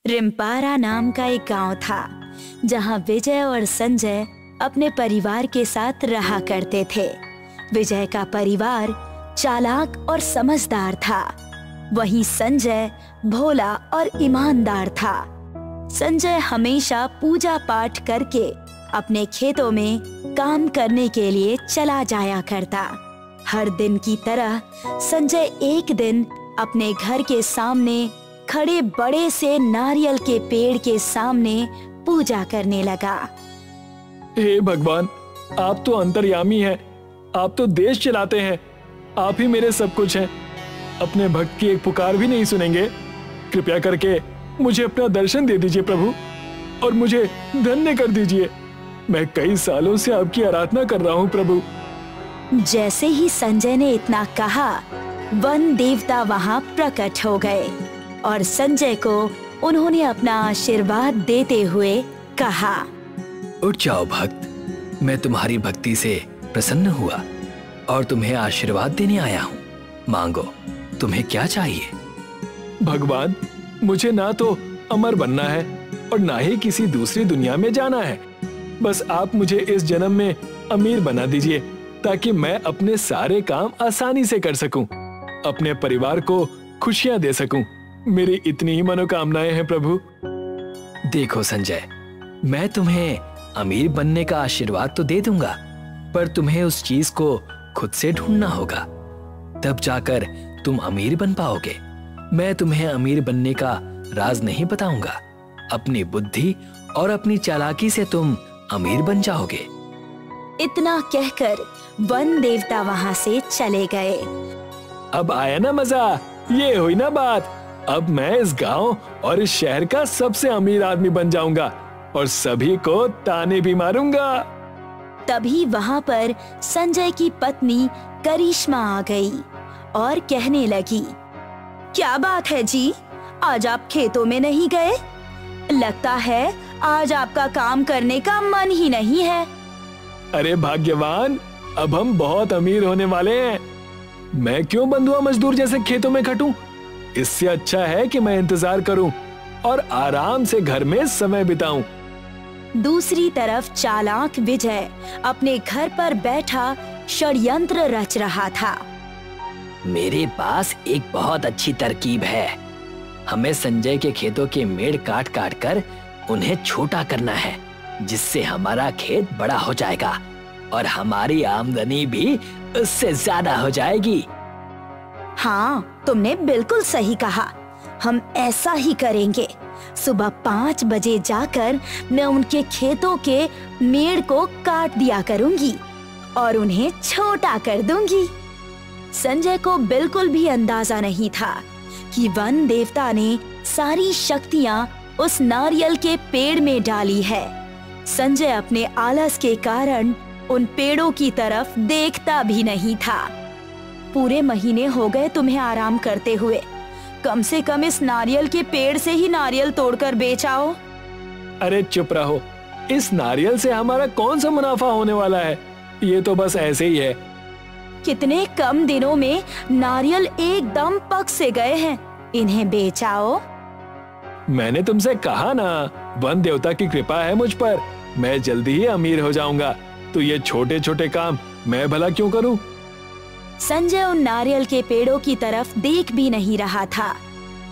रिम्पारा नाम का एक गांव था जहां विजय और संजय अपने परिवार के साथ रहा करते थे। विजय का परिवार चालाक और समझदार था, वहीं संजय भोला और ईमानदार था। संजय हमेशा पूजा पाठ करके अपने खेतों में काम करने के लिए चला जाया करता। हर दिन की तरह संजय एक दिन अपने घर के सामने खड़े बड़े से नारियल के पेड़ के सामने पूजा करने लगा। हे भगवान, आप तो अंतर्यामी हैं, आप तो देश चलाते हैं, आप ही मेरे सब कुछ हैं। अपने भक्त की एक पुकार भी नहीं सुनेंगे? कृपया करके मुझे अपना दर्शन दे दीजिए प्रभु, और मुझे धन्य कर दीजिए। मैं कई सालों से आपकी आराधना कर रहा हूँ प्रभु। जैसे ही संजय ने इतना कहा, वन देवता वहां प्रकट हो गए और संजय को उन्होंने अपना आशीर्वाद देते हुए कहा, उठ जाओ भक्त, मैं तुम्हारी भक्ति से प्रसन्न हुआ और तुम्हें आशीर्वाद देने आया हूँ। मांगो, तुम्हें क्या चाहिए? भगवान, मुझे ना तो अमर बनना है और ना ही किसी दूसरी दुनिया में जाना है। बस आप मुझे इस जन्म में अमीर बना दीजिए ताकि मैं अपने सारे काम आसानी से कर सकूं, अपने परिवार को खुशियां दे सकूं। मेरी इतनी ही मनोकामनाएं हैं प्रभु। देखो संजय, मैं तुम्हें अमीर बनने का आशीर्वाद तो दे दूंगा, पर तुम्हें उस चीज को खुद से ढूंढना होगा, तब जाकर तुम अमीर बन पाओगे। मैं तुम्हें अमीर बनने का राज नहीं बताऊंगा। अपनी बुद्धि और अपनी चालाकी से तुम अमीर बन जाओगे। इतना कहकर वन देवता वहां से चले गए। अब आया ना मजा, ये हुई ना बात। अब मैं इस गांव और इस शहर का सबसे अमीर आदमी बन जाऊंगा और सभी को ताने भी मारूंगा। तभी वहां पर संजय की पत्नी करिश्मा आ गई और कहने लगी, क्या बात है जी, आज आप खेतों में नहीं गए? लगता है आज आपका काम करने का मन ही नहीं है। अरे भाग्यवान, अब हम बहुत अमीर होने वाले हैं। मैं क्यों बंधुआ मजदूर जैसे खेतों में खटूं? इससे अच्छा है कि मैं इंतजार करूं और आराम से घर में समय बिताऊं। दूसरी तरफ चालाक विजय अपने घर पर बैठा षड्यंत्र रच रहा था। मेरे पास एक बहुत अच्छी तरकीब है। हमें संजय के खेतों के मेड़ काट काट कर उन्हें छोटा करना है, जिससे हमारा खेत बड़ा हो जाएगा और हमारी आमदनी भी उससे ज्यादा हो जाएगी। हाँ, तुमने बिल्कुल सही कहा। हम ऐसा ही करेंगे। सुबह 5 बजे जाकर मैं उनके खेतों के मेड़ को काट दिया करूंगी और उन्हें छोटा कर दूंगी। संजय को बिल्कुल भी अंदाजा नहीं था कि वन देवता ने सारी शक्तियां उस नारियल के पेड़ में डाली है। संजय अपने आलस के कारण उन पेड़ों की तरफ देखता भी नहीं था। पूरे महीने हो गए तुम्हें आराम करते हुए, कम से कम इस नारियल के पेड़ से ही नारियल तोड़कर बेच आओ। अरे चुप रहो, इस नारियल से हमारा कौन सा मुनाफा होने वाला है? ये तो बस ऐसे ही है। कितने कम दिनों में नारियल एकदम पक से गए हैं, इन्हें बेच आओ। मैंने तुमसे कहा ना, वन देवता की कृपा है मुझ पर, मैं जल्दी ही अमीर हो जाऊंगा। तो ये छोटे छोटे काम मैं भला क्यों करूं? संजय उन नारियल के पेड़ों की तरफ देख भी नहीं रहा था।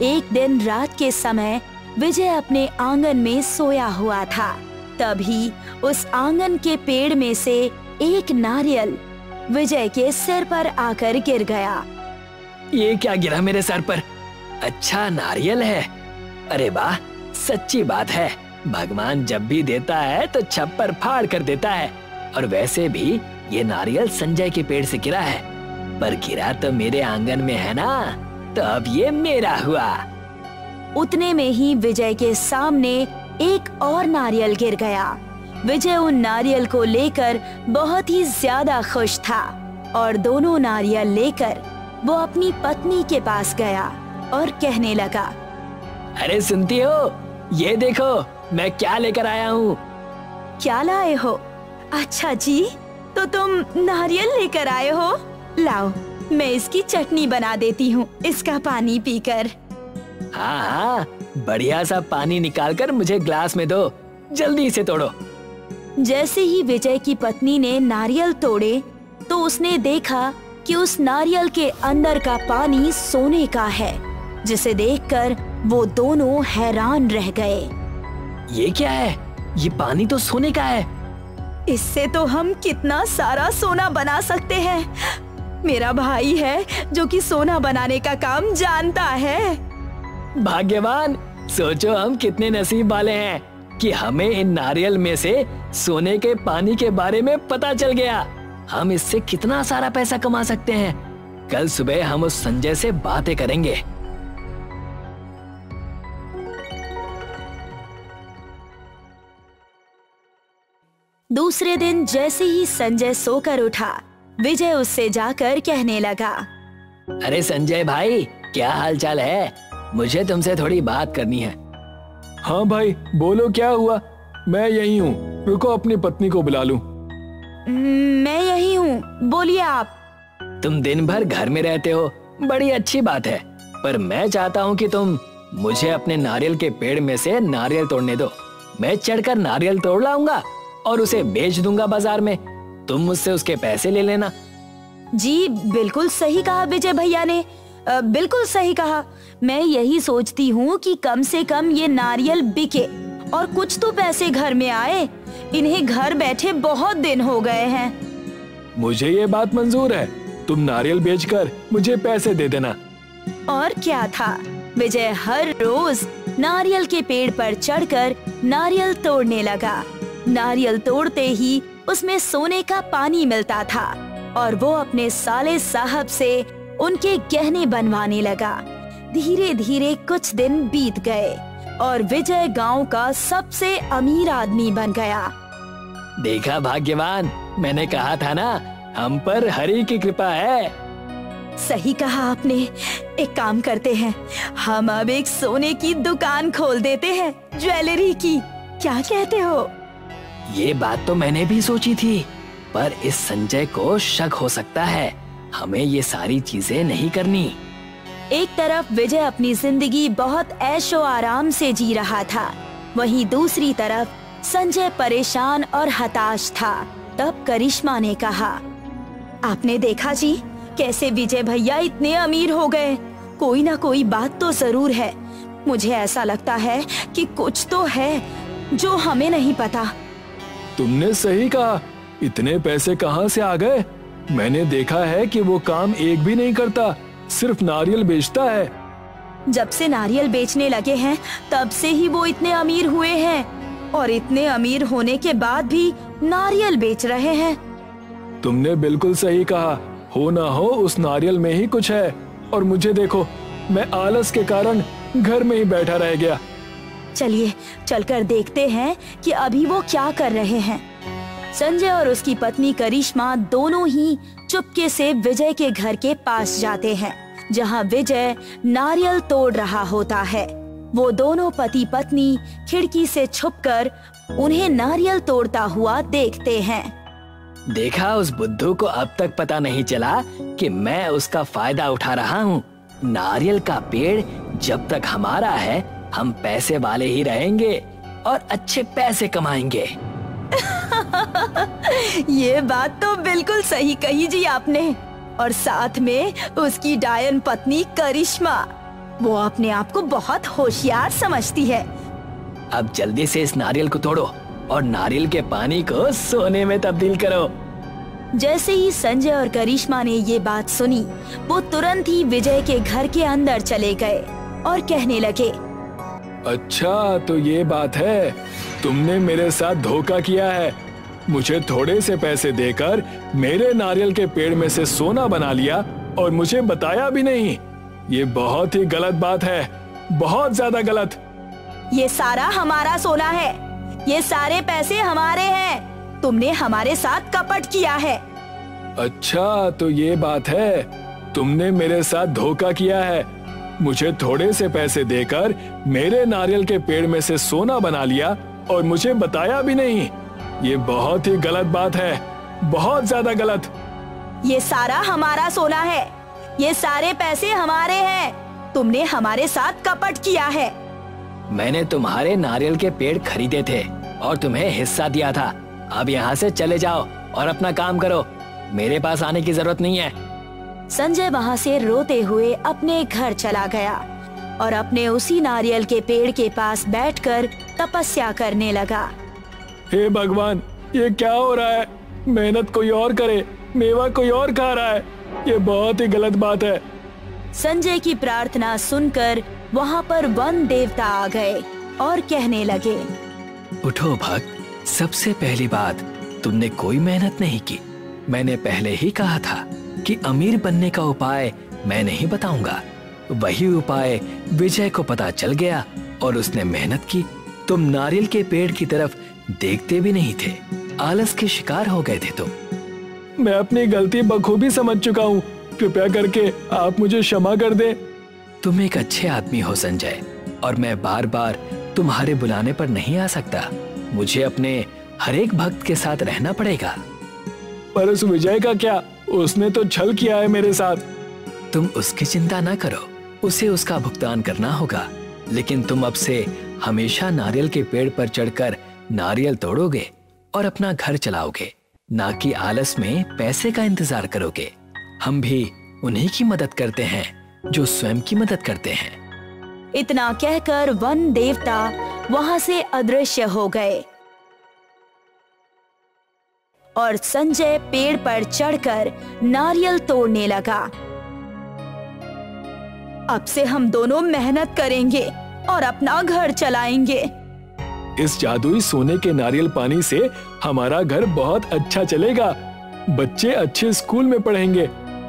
एक दिन रात के समय विजय अपने आंगन में सोया हुआ था। तभी उस आंगन के पेड़ में से एक नारियल विजय के सिर पर आकर गिर गया। ये क्या गिरा मेरे सर पर? अच्छा नारियल है। अरे वाह, सच्ची बात है। भगवान जब भी देता है तो छप्पर फाड़ कर देता है। और वैसे भी ये नारियल संजय के पेड़ से गिरा है, पर गिरा तो मेरे आंगन में है ना, तो अब ये मेरा हुआ। उतने में ही विजय के सामने एक और नारियल गिर गया। विजय उन नारियल को लेकर बहुत ही ज्यादा खुश था और दोनों नारियल लेकर वो अपनी पत्नी के पास गया और कहने लगा, अरे सुनती हो, ये देखो मैं क्या लेकर आया हूँ। क्या लाए हो? अच्छा जी, तो तुम नारियल लेकर आए हो? लाओ, मैं इसकी चटनी बना देती हूँ, इसका पानी पीकर। हाँ हाँ, बढ़िया सा पानी निकालकर मुझे ग्लास में दो, जल्दी से तोड़ो। जैसे ही विजय की पत्नी ने नारियल तोड़े तो उसने देखा कि उस नारियल के अंदर का पानी सोने का है, जिसे देखकर वो दोनों हैरान रह गए। ये क्या है? ये पानी तो सोने का है। इससे तो हम कितना सारा सोना बना सकते हैं। मेरा भाई है जो कि सोना बनाने का काम जानता है। भाग्यवान, सोचो हम कितने नसीब वाले हैं कि हमें इन नारियल में से सोने के पानी के बारे में पता चल गया। हम इससे कितना सारा पैसा कमा सकते हैं। कल सुबह हम उस संजय से बातें करेंगे। दूसरे दिन जैसे ही संजय सोकर उठा, विजय उससे जाकर कहने लगा, अरे संजय भाई, क्या हाल चाल है? मुझे तुमसे थोड़ी बात करनी है। हाँ भाई, बोलो क्या हुआ? मैं यही हूँ, रुको अपनी पत्नी को बुला लूं। मैं यही हूँ, बोलिए आप। तुम दिन भर घर में रहते हो, बड़ी अच्छी बात है, पर मैं चाहता हूँ कि तुम मुझे अपने नारियल के पेड़ में से नारियल तोड़ने दो। मैं चढ़कर नारियल तोड़ लाऊंगा और उसे बेच दूंगा बाजार में। तुम मुझसे उसके पैसे ले लेना। जी बिल्कुल सही कहा विजय भैया ने, बिल्कुल सही कहा। मैं यही सोचती हूँ कि कम से कम ये नारियल बिके और कुछ तो पैसे घर में आए। इन्हें घर बैठे बहुत दिन हो गए हैं। मुझे ये बात मंजूर है, तुम नारियल बेचकर मुझे पैसे दे देना। और क्या था, विजय हर रोज नारियल के पेड़ पर चढ़कर नारियल तोड़ने लगा। नारियल तोड़ते ही उसमें सोने का पानी मिलता था और वो अपने साले साहब से उनके गहने बनवाने लगा। धीरे धीरे कुछ दिन बीत गए और विजय गांव का सबसे अमीर आदमी बन गया। देखा भाग्यवान, मैंने कहा था ना, हम पर हरि की कृपा है। सही कहा आपने। एक काम करते हैं, हम अब एक सोने की दुकान खोल देते हैं, ज्वेलरी की। क्या कहते हो? ये बात तो मैंने भी सोची थी, पर इस संजय को शक हो सकता है। हमें ये सारी चीजें नहीं करनी। एक तरफ विजय अपनी जिंदगी बहुत ऐशो आराम से जी रहा था, वहीं दूसरी तरफ संजय परेशान और हताश था। तब करिश्मा ने कहा, आपने देखा जी, कैसे विजय भैया इतने अमीर हो गए। कोई ना कोई बात तो जरूर है। मुझे ऐसा लगता है कि कुछ तो है जो हमें नहीं पता। तुमने सही कहा, इतने पैसे कहाँ से आ गए? मैंने देखा है कि वो काम एक भी नहीं करता, सिर्फ नारियल बेचता है। जब से नारियल बेचने लगे हैं तब से ही वो इतने अमीर हुए हैं, और इतने अमीर होने के बाद भी नारियल बेच रहे हैं। तुमने बिल्कुल सही कहा, हो ना हो उस नारियल में ही कुछ है। और मुझे देखो, मैं आलस के कारण घर में ही बैठा रह गया। चलिए चलकर देखते हैं कि अभी वो क्या कर रहे हैं। संजय और उसकी पत्नी करिश्मा दोनों ही चुपके से विजय के घर के पास जाते हैं, जहां विजय नारियल तोड़ रहा होता है। वो दोनों पति पत्नी खिड़की से छुपकर उन्हें नारियल तोड़ता हुआ देखते हैं। देखा, उस बुद्धू को अब तक पता नहीं चला कि मैं उसका फायदा उठा रहा हूँ। नारियल का पेड़ जब तक हमारा है, हम पैसे वाले ही रहेंगे और अच्छे पैसे कमाएंगे। ये बात तो बिल्कुल सही कही जी आपने। और साथ में उसकी डायन पत्नी करिश्मा, वो अपने आप को बहुत होशियार समझती है। अब जल्दी से इस नारियल को तोड़ो और नारियल के पानी को सोने में तब्दील करो। जैसे ही संजय और करिश्मा ने ये बात सुनी, वो तुरंत ही विजय के घर के अंदर चले गए और कहने लगे, अच्छा तो ये बात है, तुमने मेरे साथ धोखा किया है। मुझे थोड़े से पैसे देकर मेरे नारियल के पेड़ में से सोना बना लिया और मुझे बताया भी नहीं। ये बहुत ही गलत बात है, बहुत ज्यादा गलत। ये सारा हमारा सोना है, ये सारे पैसे हमारे हैं। तुमने हमारे साथ कपट किया है। अच्छा तो ये बात है, तुमने मेरे साथ धोखा किया है। मुझे थोड़े से पैसे देकर मेरे नारियल के पेड़ में से सोना बना लिया और मुझे बताया भी नहीं। ये बहुत ही गलत बात है, बहुत ज्यादा गलत। ये सारा हमारा सोना है, ये सारे पैसे हमारे हैं। तुमने हमारे साथ कपट किया है। मैंने तुम्हारे नारियल के पेड़ खरीदे थे और तुम्हें हिस्सा दिया था। अब यहाँ से चले जाओ और अपना काम करो, मेरे पास आने की जरूरत नहीं है। संजय वहाँ से रोते हुए अपने घर चला गया और अपने उसी नारियल के पेड़ के पास बैठकर तपस्या करने लगा। हे भगवान, ये क्या हो रहा है? मेहनत कोई और करे, मेवा कोई और खा रहा है। ये बहुत ही गलत बात है। संजय की प्रार्थना सुनकर वहाँ पर वन देवता आ गए और कहने लगे, उठो भक्त, सबसे पहली बात, तुमने कोई मेहनत नहीं की। मैंने पहले ही कहा था कि अमीर बनने का उपाय मैं नहीं बताऊंगा। वही उपाय विजय को पता चल गया और उसने मेहनत की। तुम नारियल के पेड़ की तरफ देखते भी नहीं थे, आलस के शिकार हो गए थे तुम। मैं अपनी गलती बखूबी समझ चुका हूँ, कृपया करके आप मुझे क्षमा कर दें। तुम एक अच्छे आदमी हो संजय, और मैं बार बार तुम्हारे बुलाने पर नहीं आ सकता। मुझे अपने हर एक भक्त के साथ रहना पड़ेगा। पर उस विजय का क्या? उसने तो छल किया है मेरे साथ। तुम उसकी चिंता ना करो, उसे उसका भुगतान करना होगा। लेकिन तुम अब से हमेशा नारियल के पेड़ पर चढ़कर नारियल तोड़ोगे और अपना घर चलाओगे, ना कि आलस में पैसे का इंतजार करोगे। हम भी उन्हीं की मदद करते हैं जो स्वयं की मदद करते हैं। इतना कहकर वन देवता वहाँ से अदृश्य हो गए और संजय पेड़ पर चढ़कर नारियल तोड़ने लगा। अब से हम दोनों मेहनत करेंगे और अपना घर चलाएंगे। इस जादुई सोने के नारियल पानी से हमारा घर बहुत अच्छा चलेगा, बच्चे अच्छे स्कूल में पढ़ेंगे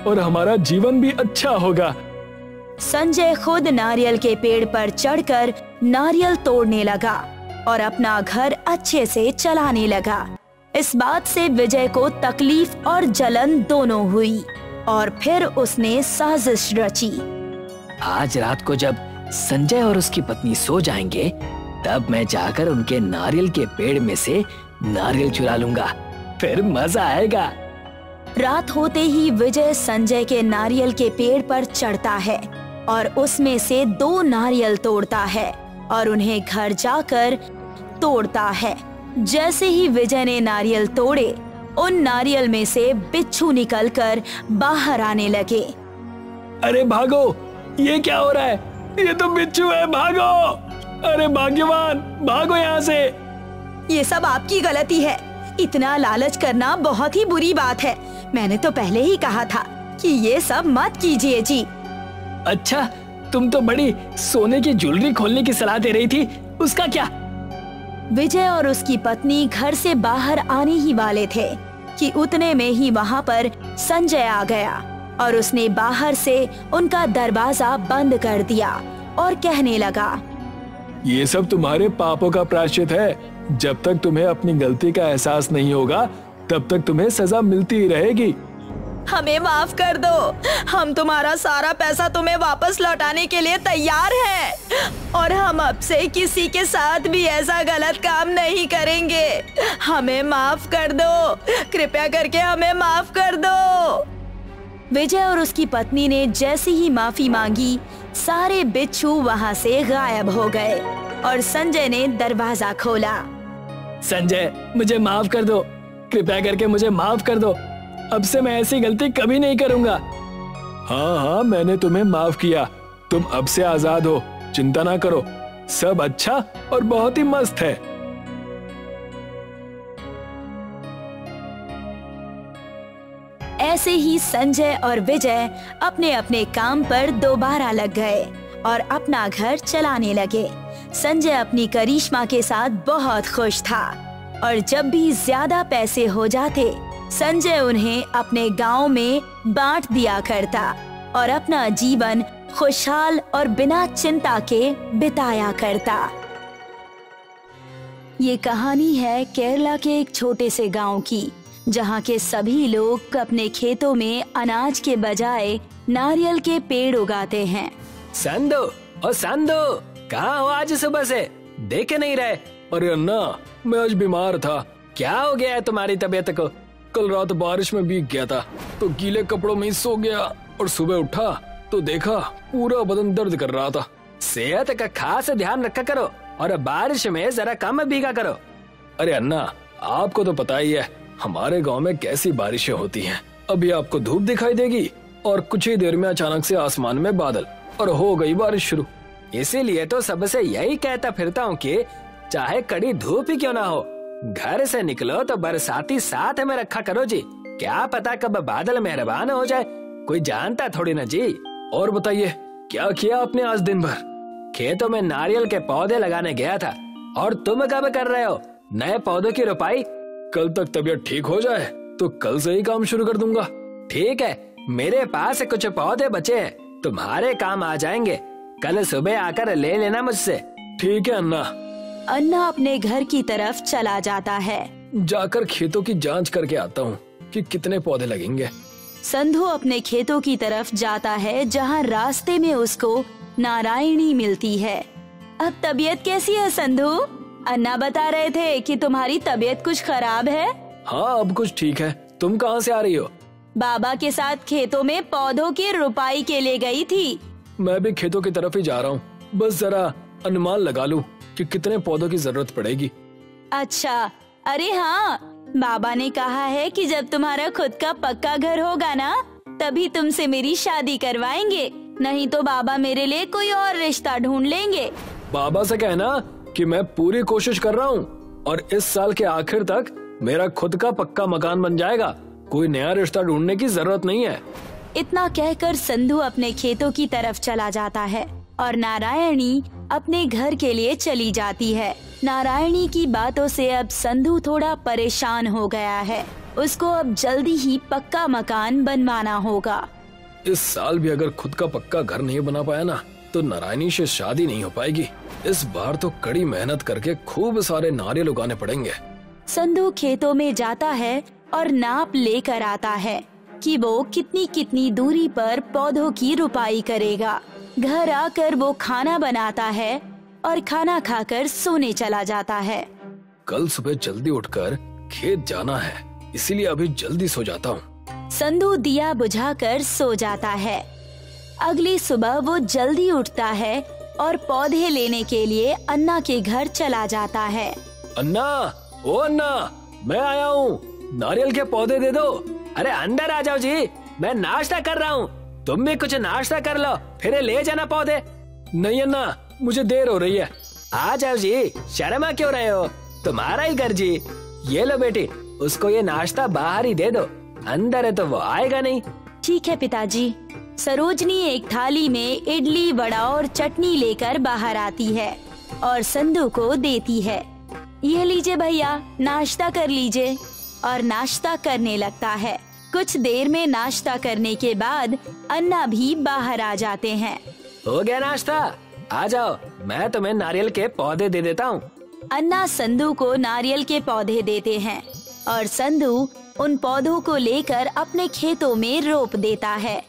और हमारा जीवन भी अच्छा होगा। संजय खुद नारियल के पेड़ पर चढ़कर नारियल तोड़ने लगा और अपना घर अच्छे से चलाने लगा। इस बात से विजय को तकलीफ और जलन दोनों हुई और फिर उसने साजिश रची। आज रात को जब संजय और उसकी पत्नी सो जाएंगे, तब मैं जाकर उनके नारियल के पेड़ में से नारियल चुरा लूंगा, फिर मजा आएगा। रात होते ही विजय संजय के नारियल के पेड़ पर चढ़ता है और उसमें से 2 नारियल तोड़ता है और उन्हें घर जाकर तोड़ता है। जैसे ही विजय ने नारियल तोड़े, उन नारियल में से बिच्छू निकलकर बाहर आने लगे। अरे भागो, ये क्या हो रहा है? ये तो बिच्छू है, भागो! अरे भाग्यवान, भागो यहाँ से! ये सब आपकी गलती है। इतना लालच करना बहुत ही बुरी बात है। मैंने तो पहले ही कहा था कि ये सब मत कीजिए जी। अच्छा, तुम तो बड़ी सोने की ज्वेलरी खोलने की सलाह दे रही थी, उसका क्या? विजय और उसकी पत्नी घर से बाहर आने ही वाले थे कि उतने में ही वहाँ पर संजय आ गया और उसने बाहर से उनका दरवाजा बंद कर दिया और कहने लगा, ये सब तुम्हारे पापों का प्रायश्चित है। जब तक तुम्हें अपनी गलती का एहसास नहीं होगा, तब तक तुम्हें सजा मिलती ही रहेगी। हमें माफ कर दो, हम तुम्हारा सारा पैसा तुम्हें वापस लौटाने के लिए तैयार हैं और हम अब से किसी के साथ भी ऐसा गलत काम नहीं करेंगे। हमें माफ कर दो, कृपया करके हमें माफ कर दो। विजय और उसकी पत्नी ने जैसे ही माफी मांगी, सारे बिच्छू वहाँ से गायब हो गए और संजय ने दरवाजा खोला। संजय, मुझे माफ कर दो, कृपया करके मुझे माफ कर दो। अब से मैं ऐसी गलती कभी नहीं करूंगा। हाँ हाँ, मैंने तुम्हें माफ किया। तुम अब से आजाद हो, चिंता ना करो। सब अच्छा और बहुत ही मस्त है। ऐसे ही संजय और विजय अपने अपने काम पर दोबारा लग गए और अपना घर चलाने लगे। संजय अपनी करिश्मा के साथ बहुत खुश था और जब भी ज्यादा पैसे हो जाते, संजय उन्हें अपने गांव में बांट दिया करता और अपना जीवन खुशहाल और बिना चिंता के बिताया करता। ये कहानी है केरला के एक छोटे से गांव की, जहां के सभी लोग अपने खेतों में अनाज के बजाय नारियल के पेड़ उगाते हैं। संदो, ओ संदो, कहाँ हो आज सुबह से? देखे नहीं रहे। अरे अन्ना, मैं आज बीमार था। क्या हो गया है तुम्हारी तबीयत को? कल रात बारिश में भीग गया था तो गीले कपड़ों में ही सो गया और सुबह उठा तो देखा पूरा बदन दर्द कर रहा था। सेहत का खास ध्यान रखा करो और बारिश में जरा कम भीगा करो। अरे अन्ना, आपको तो पता ही है हमारे गांव में कैसी बारिशें होती हैं। अभी आपको धूप दिखाई देगी और कुछ ही देर में अचानक से आसमान में बादल और हो गई बारिश शुरू। इसीलिए तो सबसे यही कहता फिरता हूँ कि चाहे कड़ी धूप ही क्यों ना हो, घर से निकलो तो बरसाती साथ में रखा करो जी। क्या पता कब बादल मेहरबान हो जाए, कोई जानता थोड़ी ना जी। और बताइए क्या किया आपने आज दिन भर? खेतों में नारियल के पौधे लगाने गया था। और तुम कब कर रहे हो नए पौधों की रोपाई? कल तक तबीयत ठीक हो जाए तो कल से ही काम शुरू कर दूंगा। ठीक है, मेरे पास कुछ पौधे बचे हैं, तुम्हारे काम आ जाएंगे। कल सुबह आकर ले लेना मुझसे। ठीक है अन्ना। अन्ना अपने घर की तरफ चला जाता है। जाकर खेतों की जांच करके आता हूँ कि कितने पौधे लगेंगे। संधू अपने खेतों की तरफ जाता है जहाँ रास्ते में उसको नारायणी मिलती है। अब तबीयत कैसी है संधू? अन्ना बता रहे थे कि तुम्हारी तबीयत कुछ खराब है। हाँ अब कुछ ठीक है। तुम कहाँ से आ रही हो? बाबा के साथ खेतों में पौधों की रुपाई के लिए गई थी। मैं भी खेतों की तरफ ही जा रहा हूँ, बस जरा अनुमान लगा लूं कि कितने पौधों की जरूरत पड़ेगी। अच्छा, अरे हाँ, बाबा ने कहा है कि जब तुम्हारा खुद का पक्का घर होगा ना तभी तुमसे मेरी शादी करवाएंगे, नहीं तो बाबा मेरे लिए कोई और रिश्ता ढूंढ लेंगे। बाबा से कहना कि मैं पूरी कोशिश कर रहा हूँ और इस साल के आखिर तक मेरा खुद का पक्का मकान बन जाएगा। कोई नया रिश्ता ढूंढने की जरूरत नहीं है। इतना कहकर संधू अपने खेतों की तरफ चला जाता है और नारायणी अपने घर के लिए चली जाती है। नारायणी की बातों से अब संधू थोड़ा परेशान हो गया है। उसको अब जल्दी ही पक्का मकान बनवाना होगा। इस साल भी अगर खुद का पक्का घर नहीं बना पाया ना तो नारायणी से शादी नहीं हो पाएगी। इस बार तो कड़ी मेहनत करके खूब सारे नारियल उगाने पड़ेंगे। संधू खेतों में जाता है और नाप लेकर आता है कि वो कितनी कितनी दूरी पर पौधों की रुपाई करेगा। घर आकर वो खाना बनाता है और खाना खाकर सोने चला जाता है। कल सुबह जल्दी उठकर खेत जाना है, इसीलिए अभी जल्दी सो जाता हूँ। संधू दिया बुझाकर सो जाता है। अगली सुबह वो जल्दी उठता है और पौधे लेने के लिए अन्ना के घर चला जाता है। अन्ना, ओ अन्ना, मैं आया हूँ, नारियल के पौधे दे दो। अरे अंदर आ जाओ जी, मैं नाश्ता कर रहा हूँ। तुम भी कुछ नाश्ता कर लो, फिर ले जाना पौधे। नहीं अन्ना, मुझे देर हो रही है। आ जाओ जी, शर्मा क्यों रहे हो, तुम्हारा ही घर जी। ये लो बेटी, उसको ये नाश्ता बाहर ही दे दो, अंदर है तो वो आएगा नहीं। ठीक है पिताजी। सरोजनी एक थाली में इडली, वड़ा और चटनी लेकर बाहर आती है और संधू को देती है। ये लीजिए भैया, नाश्ता कर लीजिए। और नाश्ता करने लगता है। कुछ देर में नाश्ता करने के बाद अन्ना भी बाहर आ जाते हैं। हो गया नाश्ता, आ जाओ, मैं तुम्हें नारियल के पौधे दे देता हूँ। अन्ना संधू को नारियल के पौधे देते हैं और संधू उन पौधों को लेकर अपने खेतों में रोप देता है।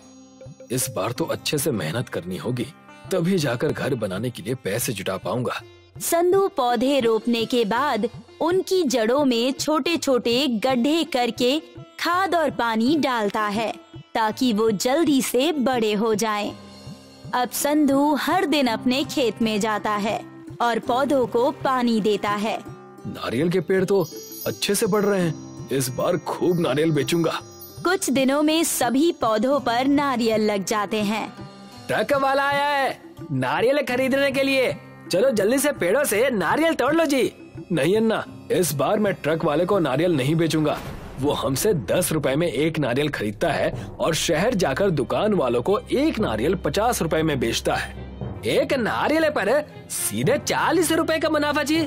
इस बार तो अच्छे से मेहनत करनी होगी, तभी जाकर घर बनाने के लिए पैसे जुटा पाऊंगा। संधू पौधे रोपने के बाद उनकी जड़ों में छोटे छोटे गड्ढे करके खाद और पानी डालता है ताकि वो जल्दी से बड़े हो जाएं। अब संधू हर दिन अपने खेत में जाता है और पौधों को पानी देता है। नारियल के पेड़ तो अच्छे से बढ़ रहे हैं, इस बार खूब नारियल बेचूंगा। कुछ दिनों में सभी पौधों पर नारियल लग जाते हैं। ट्रक वाला आया है नारियल खरीदने के लिए, चलो जल्दी से पेड़ों से नारियल तोड़ लो जी। नहीं अन्ना, इस बार मैं ट्रक वाले को नारियल नहीं बेचूंगा। वो हमसे 10 रुपए में एक नारियल खरीदता है और शहर जाकर दुकान वालों को एक नारियल 50 रुपए में बेचता है। एक नारियल पर सीधे 40 रुपए का मुनाफा जी।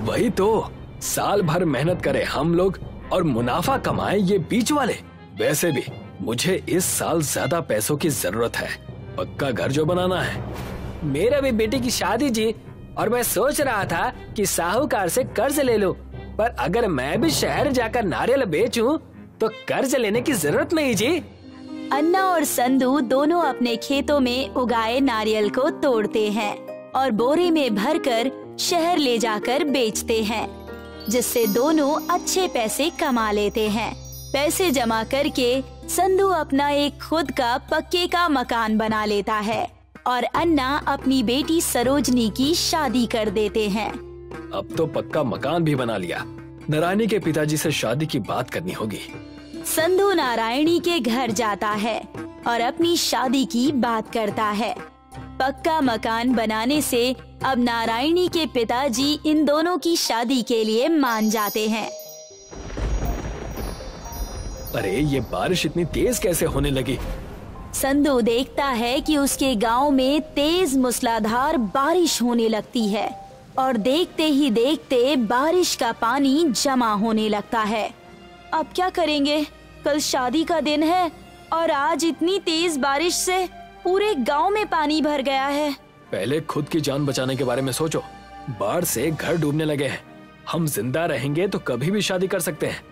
वही तो, साल भर मेहनत करे हम लोग और मुनाफा कमाए ये बीच वाले। वैसे भी मुझे इस साल ज्यादा पैसों की जरूरत है, पक्का घर जो बनाना है। मेरा भी बेटी की शादी जी, और मैं सोच रहा था कि साहूकार से कर्ज ले लूं, पर अगर मैं भी शहर जाकर नारियल बेचूं तो कर्ज लेने की जरूरत नहीं जी। अन्ना और संधू दोनों अपने खेतों में उगाए नारियल को तोड़ते हैं और बोरे में भरकर शहर ले जाकर बेचते हैं, जिससे दोनों अच्छे पैसे कमा लेते हैं। पैसे जमा करके संधू अपना एक खुद का पक्के का मकान बना लेता है और अन्ना अपनी बेटी सरोजनी की शादी कर देते हैं। अब तो पक्का मकान भी बना लिया, नारायणी के पिताजी से शादी की बात करनी होगी। संधू नारायणी के घर जाता है और अपनी शादी की बात करता है। पक्का मकान बनाने से अब नारायणी के पिताजी इन दोनों की शादी के लिए मान जाते हैं। अरे ये बारिश इतनी तेज कैसे होने लगी? संधू देखता है कि उसके गांव में तेज मूसलाधार बारिश होने लगती है और देखते ही देखते बारिश का पानी जमा होने लगता है। अब क्या करेंगे? कल शादी का दिन है और आज इतनी तेज बारिश से पूरे गांव में पानी भर गया है। पहले खुद की जान बचाने के बारे में सोचो। बाढ़ से घर डूबने लगे हैं। हम जिंदा रहेंगे तो कभी भी शादी कर सकते हैं।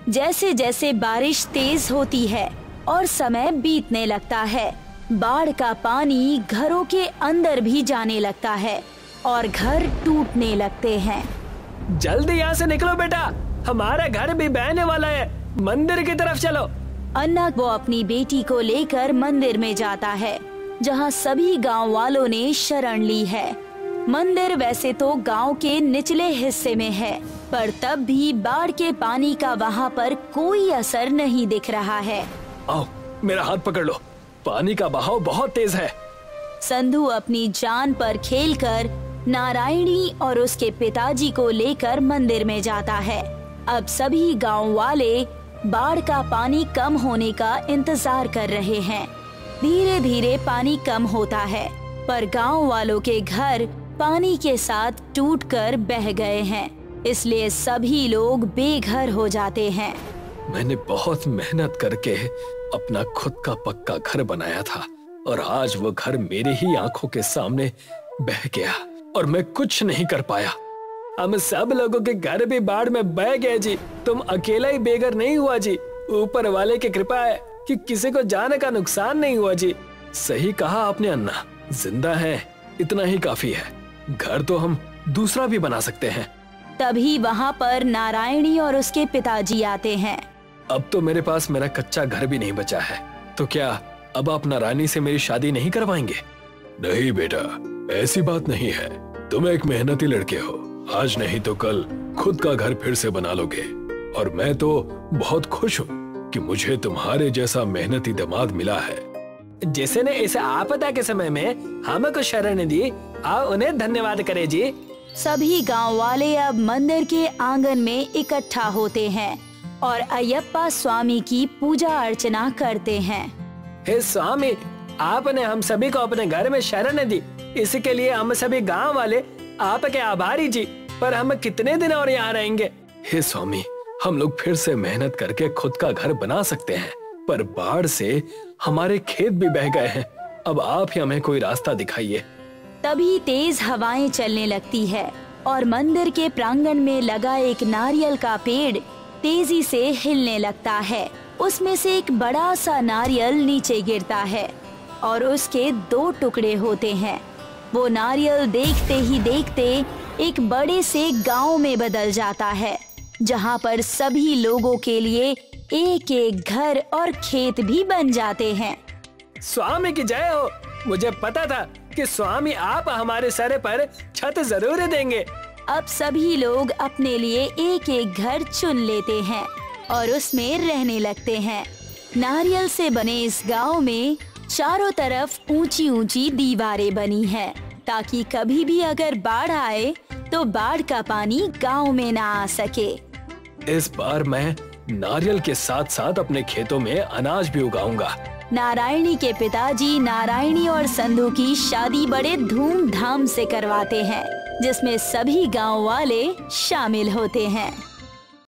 जैसे जैसे बारिश तेज होती है और समय बीतने लगता है, बाढ़ का पानी घरों के अंदर भी जाने लगता है और घर टूटने लगते हैं। जल्दी यहाँ से निकलो बेटा, हमारा घर भी बहने वाला है। मंदिर की तरफ चलो। अन्ना वो अपनी बेटी को लेकर मंदिर में जाता है, जहाँ सभी गांव वालों ने शरण ली है। मंदिर वैसे तो गांव के निचले हिस्से में है, पर तब भी बाढ़ के पानी का वहाँ पर कोई असर नहीं दिख रहा है। आओ, मेरा हाथ पकड़ लो, पानी का बहाव बहुत तेज है। संधू अपनी जान पर खेलकर नारायणी और उसके पिताजी को लेकर मंदिर में जाता है। अब सभी गांव वाले बाढ़ का पानी कम होने का इंतजार कर रहे हैं। धीरे धीरे पानी कम होता है, पर गांव वालों के घर पानी के साथ टूटकर बह गए हैं, इसलिए सभी लोग बेघर हो जाते हैं। मैंने बहुत मेहनत करके अपना खुद का पक्का घर बनाया था और आज वो घर मेरे ही आंखों के सामने बह गया और मैं कुछ नहीं कर पाया। हम सब लोगों के घर भी बाढ़ में बह गए जी। तुम अकेला ही बेघर नहीं हुआ जी। ऊपर वाले की कृपा है कि किसी को जान का नुकसान नहीं हुआ जी। सही कहा आपने अन्ना, जिंदा है इतना ही काफी है। घर तो हम दूसरा भी बना सकते हैं। तभी वहाँ पर नारायणी और उसके पिताजी आते हैं। अब तो मेरे पास मेरा कच्चा घर भी नहीं बचा है, तो क्या अब आप नारायणी से मेरी शादी नहीं करवाएंगे? नहीं बेटा, ऐसी बात नहीं है। तुम एक मेहनती लड़के हो, आज नहीं तो कल खुद का घर फिर से बना लोगे। और मैं तो बहुत खुश हूँ कि मुझे तुम्हारे जैसा मेहनती दामाद मिला है, जिसने इस आपदा के समय में हमको शरण दी। आओ उन्हें धन्यवाद करे जी। सभी गांव वाले अब मंदिर के आंगन में इकट्ठा होते हैं और अयप्पा स्वामी की पूजा अर्चना करते हैं। हे स्वामी, आपने हम सभी को अपने घर में शरण दी, इसके लिए हम सभी गांव वाले आपके आभारी जी। पर हम कितने दिन और यहाँ रहेंगे? हे स्वामी, हम लोग फिर से मेहनत करके खुद का घर बना सकते हैं, पर बाढ़ से हमारे खेत भी बह गए हैं। अब आप ही हमें कोई रास्ता दिखाइए। तभी तेज हवाएं चलने लगती है और मंदिर के प्रांगण में लगा एक नारियल का पेड़ तेजी से हिलने लगता है। उसमें से एक बड़ा सा नारियल नीचे गिरता है और उसके 2 टुकड़े होते हैं। वो नारियल देखते ही देखते एक बड़े से गांव में बदल जाता है, जहां पर सभी लोगों के लिए एक एक घर और खेत भी बन जाते हैं। स्वामी की जय हो। मुझे पता था कि स्वामी आप हमारे सर पर छत जरूर देंगे। अब सभी लोग अपने लिए एक एक घर चुन लेते हैं और उसमें रहने लगते हैं। नारियल से बने इस गांव में चारों तरफ ऊंची ऊंची दीवारें बनी हैं, ताकि कभी भी अगर बाढ़ आए तो बाढ़ का पानी गांव में ना आ सके। इस बार मैं नारियल के साथ साथ अपने खेतों में अनाज भी उगाऊंगा। नारायणी के पिताजी नारायणी और संधू की शादी बड़े धूमधाम से करवाते हैं, जिसमें सभी गांव वाले शामिल होते हैं।